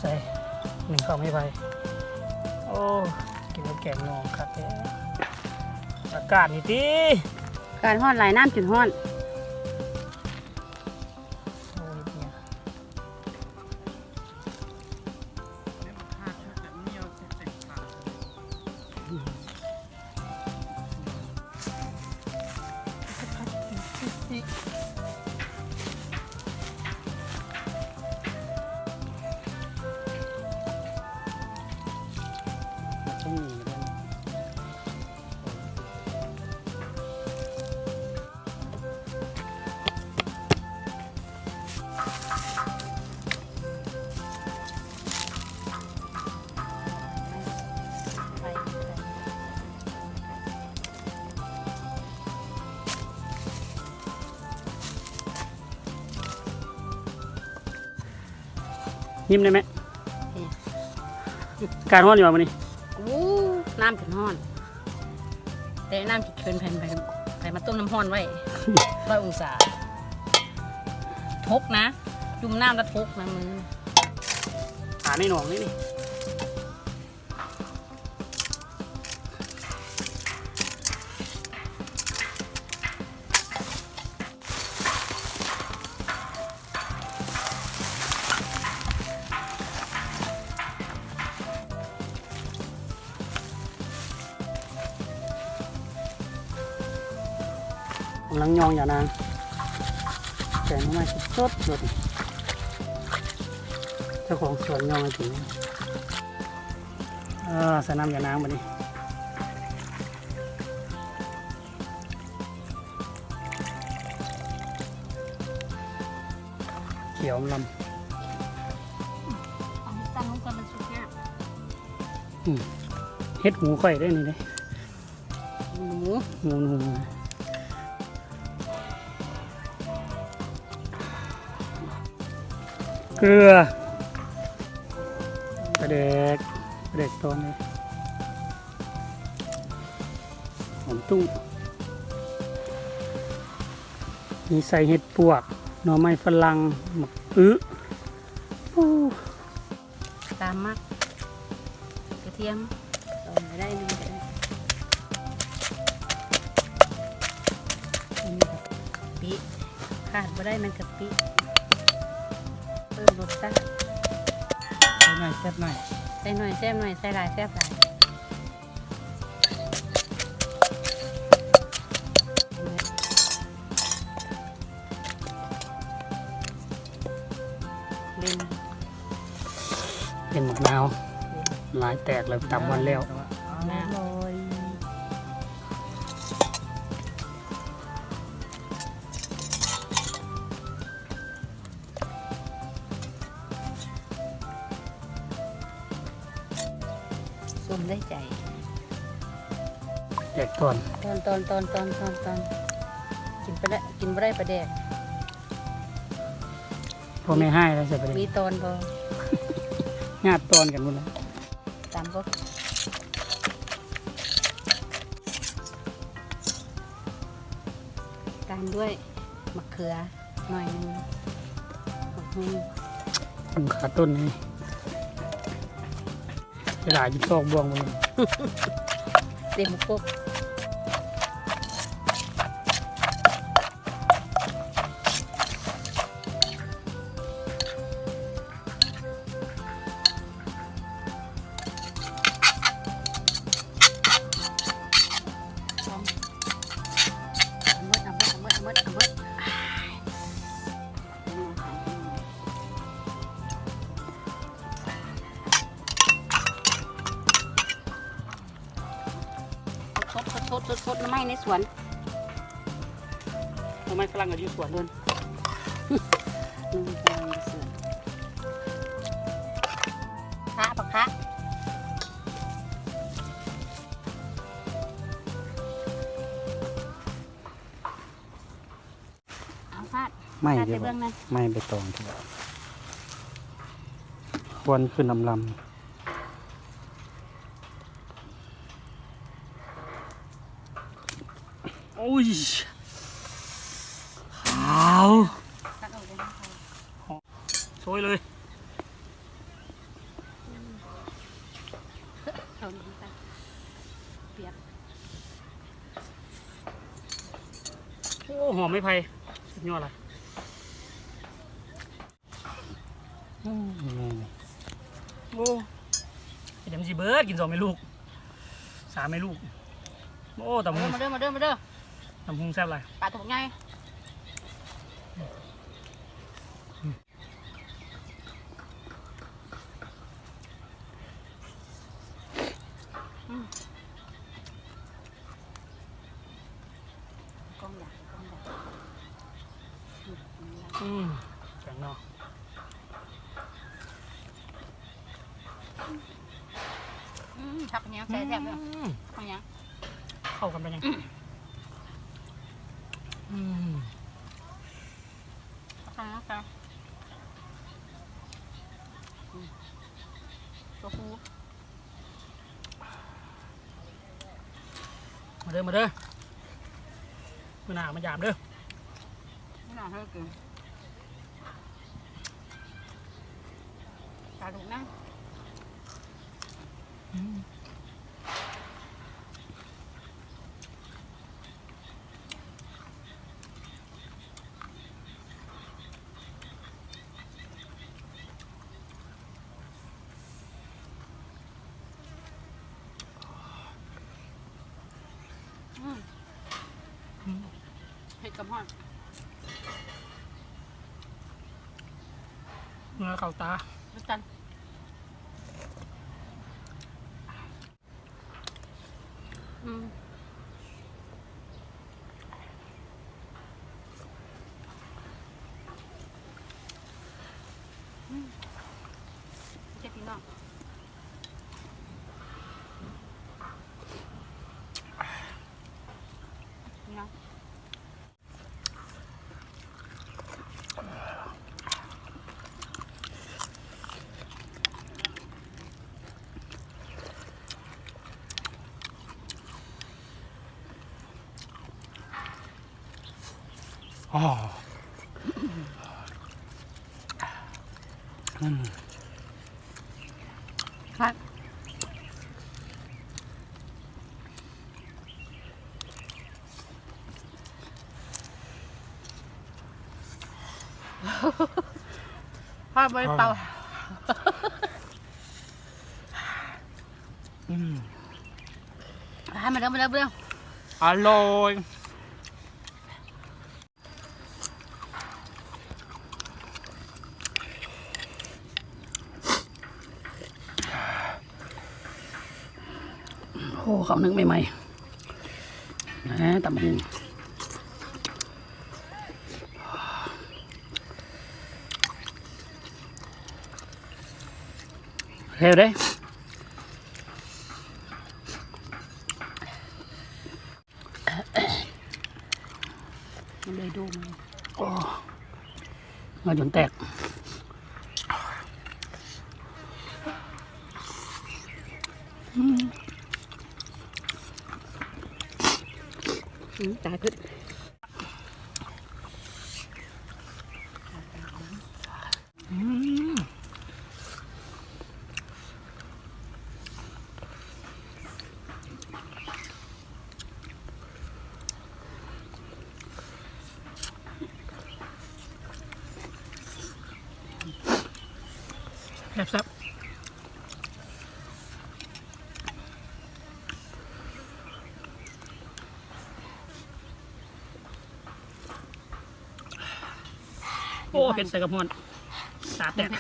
ใส่หนึ่งข้าวไม่ไปโอ้กินกับแกงนองครับเนี่ยอากาศนี่ตีการห้อนหลายน้ำจุดห้อนโอ้ยเนี่ยต้องมีด้วย ยิ้มได้ไหมการห้อนอยู่วันนี้อู้น้ำจุดห้อนแต่น้ำจุดเกินแผ่นไปมาต้มน้ำห้อนไว้ 100 องศาทกนะจุ่มน้ำแล้วทกนะมือหาในหนองนี่กำลังยองอย่านางแกงมาสดๆเลยเจ้าของสวนยองมาถึงใส่น้ำอย่านางมาดิเขียวลำตั้งลงก่อนมันสุกยากเฮ็ดหูค่อยได้นี่เลยหนูเกลือปลาเด็กตัวนี้หอมตุ้งมีใส่เห็ดปวกหน่อไม้ฝรั่งหมักตามมากกระเทียมลงไปได้นึงก็ได้ปีขาดไม่ได้มันกับปีเพิ่มรสชาติใส่หน่อยแซ่บหน่อยใส่หน่อยแซ่บหน่อยใส่หลายแซ่บหลายเป็นหมกนาวหลายแตกเลยตับวันแล้วน้ำลอยส้มได้ใจแตกตอนกินไปได้กินไม่ได้ประเด็กพ่อไม่ให้แล้วจะไปมีตอนพอญาติตอนกันหมดแล้วตามก็ตามด้วยมะเขือหน่อยนึงขาต้นนี่จะหลายจิ้มซอกบวงมันเต็มปุ๊บสดน้ำไม้ในสวนน้ำไม้ฝรั่งก็อยู่สวนเลยพระปะคะเอาฟาดไม่เดี๋ยวไม่ไปตองเถอะควันขึ้นลำ โอ้ยขาว ตักเอาเลยนะคะ สวยเลย เอาเลยนะคะเปียก โอ้หอมไม่ไผ่สุดยอดเลยโอ้เดี๋ยวมันสิเบิร์ดกิน2 ไม่ลูก3 ไม่ลูกโอ้ตำ มา หุง เด้อมาเด้อมาเด้อ ตำหุงแซ่บอะไร ปลาตัวใหญ่กล้องใหญ่กล้องใหญ่ แข็งเนาะ ชักเนี้ยใส่แซ่บเลยเอาเนี้ย เข้ากันไปยังอืม เอาเนี้ยค่ะตัวฟู มาเด้อมาเด้อมาหนามาหยาบเด้อ ไม่น่าเท่ากินปลาดุกนั่ง เผ็ดกับห่อน เนื้อเข่าตา ด้วยกันเจ็บพี่น้องนี่นะ อ๋อครับพ่อไปเป่าให้มาเร็วมาเร็วมาเร็ว อร่อยโอ้เขานึกใหม่ๆนะตำบักหุ่งเร็วเด้มันเลยดูมัน โอ้มาจนแตก ตายพึ่ง แซ่บโอ้เผ็ดใส่กระพอนตาแตก